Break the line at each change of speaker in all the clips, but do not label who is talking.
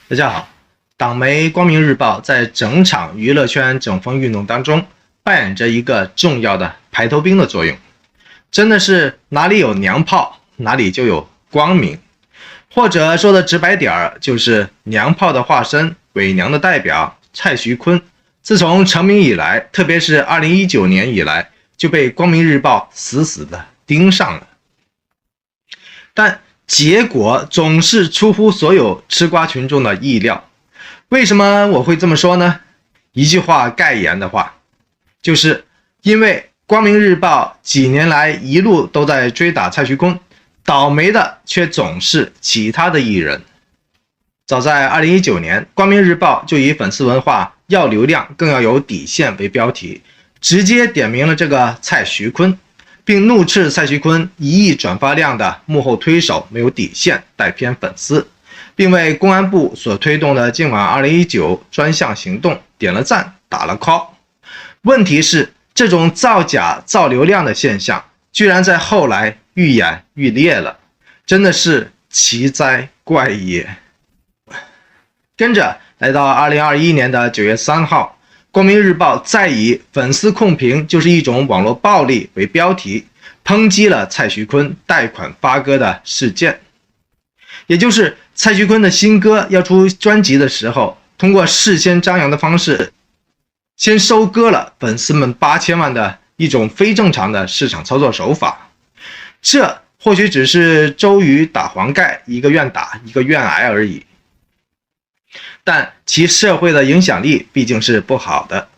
大家好，党媒光明日报在整场娱乐圈整风运动当中扮演着一个重要的排头兵的作用，真的是哪里有娘炮，哪里就有光明，或者说的直白点儿，就是娘炮的化身，伪娘的代表蔡徐坤，自从成名以来，特别是2019年以来，就被光明日报死死的盯上了。但结果总是出乎所有吃瓜群众的意料。为什么我会这么说呢？一句话概言的话，就是因为光明日报几年来一路都在追打蔡徐坤，倒霉的却总是其他的艺人。早在2019年，光明日报就以粉丝文化要流量更要有底线为标题，直接点名了这个蔡徐坤，并怒斥蔡徐坤1亿转发量的幕后推手没有底线，带偏粉丝，并为公安部所推动的今晚2019专项行动点了赞，打了 call。 问题是，这种造假造流量的现象居然在后来愈演愈烈了，真的是奇哉怪也。跟着来到2021年的9月3号，光明日报再以粉丝控评就是一种网络暴力为标题，抨击了蔡徐坤贷款发歌的事件。也就是蔡徐坤的新歌要出专辑的时候，通过事先张扬的方式，先收割了粉丝们8000万的一种非正常的市场操作手法。这或许只是周瑜打黄盖，一个愿打一个愿挨而已，但其社会的影响力毕竟是不好的。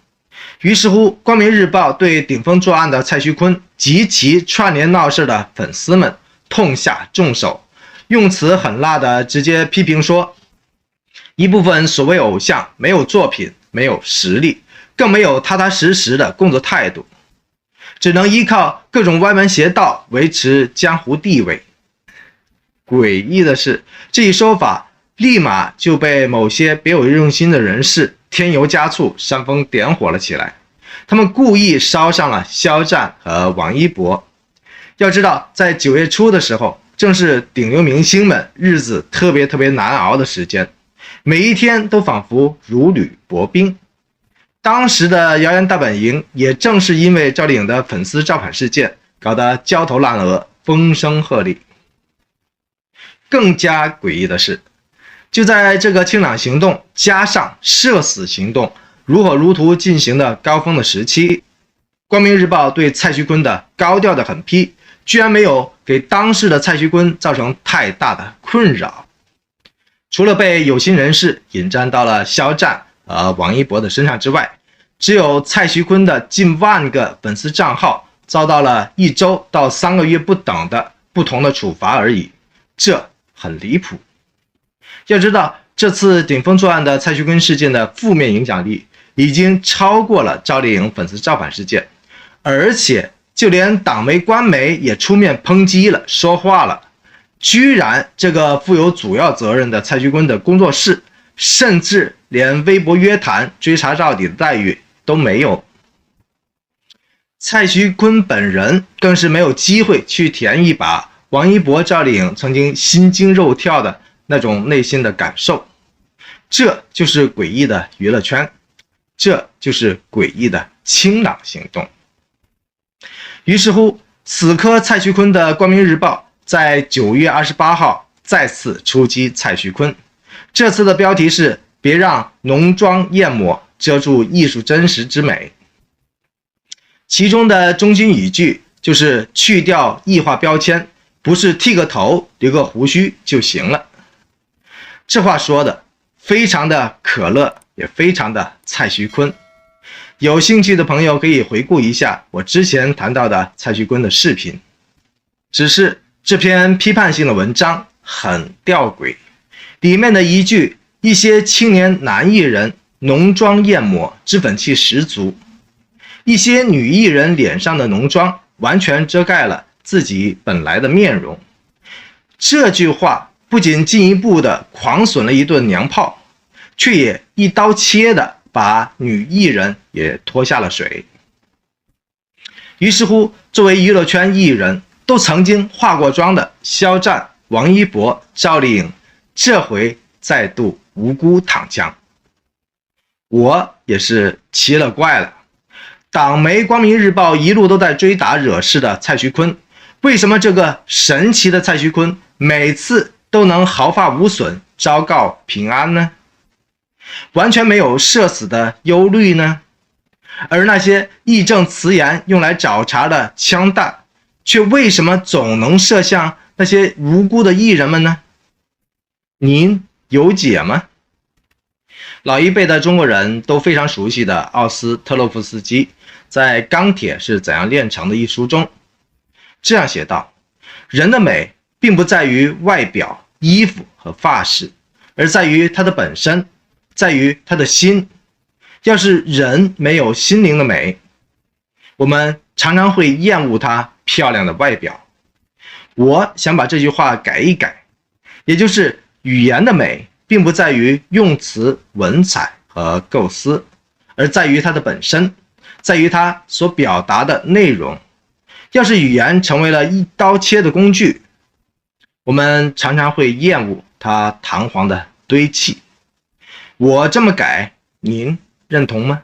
于是乎，光明日报对顶风作案的蔡徐坤及其串联闹事的粉丝们痛下重手，用词狠辣的直接批评说，一部分所谓偶像没有作品，没有实力，更没有踏踏实实的工作态度，只能依靠各种歪门邪道维持江湖地位。诡异的是，这一说法立马就被某些别有用心的人士添油加醋，煽风点火了起来。他们故意烧上了肖战和王一博。要知道，在9月初的时候，正是顶流明星们日子特别难熬的时间，每一天都仿佛如履薄冰。当时的谣言大本营也正是因为赵丽颖的粉丝造反事件搞得焦头烂额，风声鹤唳。更加诡异的是，就在这个清朗行动加上社死行动如火如荼进行的高峰的时期，光明日报对蔡徐坤的高调的狠批居然没有给当时的蔡徐坤造成太大的困扰。除了被有心人士引战到了肖战和王一博的身上之外，只有蔡徐坤的近万个粉丝账号遭到了1周到3个月不等的不同的处罚而已，这很离谱。要知道，这次顶风作案的蔡徐坤事件的负面影响力已经超过了赵丽颖粉丝造反事件，而且就连党媒官媒也出面抨击了，说话了。居然这个负有主要责任的蔡徐坤的工作室，甚至连微博约谈追查到底的待遇都没有。蔡徐坤本人更是没有机会去体验一把王一博、赵丽颖曾经心惊肉跳的那种内心的感受。这就是诡异的娱乐圈，这就是诡异的清朗行动。于是乎，死磕蔡徐坤的光明日报在9月28号再次出击蔡徐坤，这次的标题是别让浓妆艳抹遮住艺术真实之美。其中的中心语句就是去掉异化标签，不是剃个头留个胡须就行了。这话说的非常的可乐，也非常的蔡徐坤。有兴趣的朋友可以回顾一下我之前谈到的蔡徐坤的视频。只是这篇批判性的文章很吊诡，里面的一句一些青年男艺人浓妆艳抹，脂粉气十足，一些女艺人脸上的浓妆完全遮盖了自己本来的面容。这句话不仅进一步的狂损了一顿娘炮，却也一刀切的把女艺人也拖下了水。于是乎，作为娱乐圈艺人都曾经化过妆的肖战、王一博、赵丽颖，这回再度无辜躺枪。我也是奇了怪了，党媒《光明日报》一路都在追打惹事的蔡徐坤，为什么这个神奇的蔡徐坤每次都能毫发无损，昭告平安呢？完全没有社死的忧虑呢？而那些义正辞严用来找茬的枪弹，却为什么总能射向那些无辜的艺人们呢？您有解吗？老一辈的中国人都非常熟悉的奥斯特洛夫斯基在《钢铁是怎样炼成的》一书中这样写道：人的美并不在于外表、衣服和发饰，而在于它的本身，在于他的心。要是人没有心灵的美，我们常常会厌恶他漂亮的外表。我想把这句话改一改，也就是语言的美并不在于用词、文采和构思，而在于它的本身，在于它所表达的内容。要是语言成为了一刀切的工具，我们常常会厌恶它堂皇的堆砌。我这么改，您认同吗？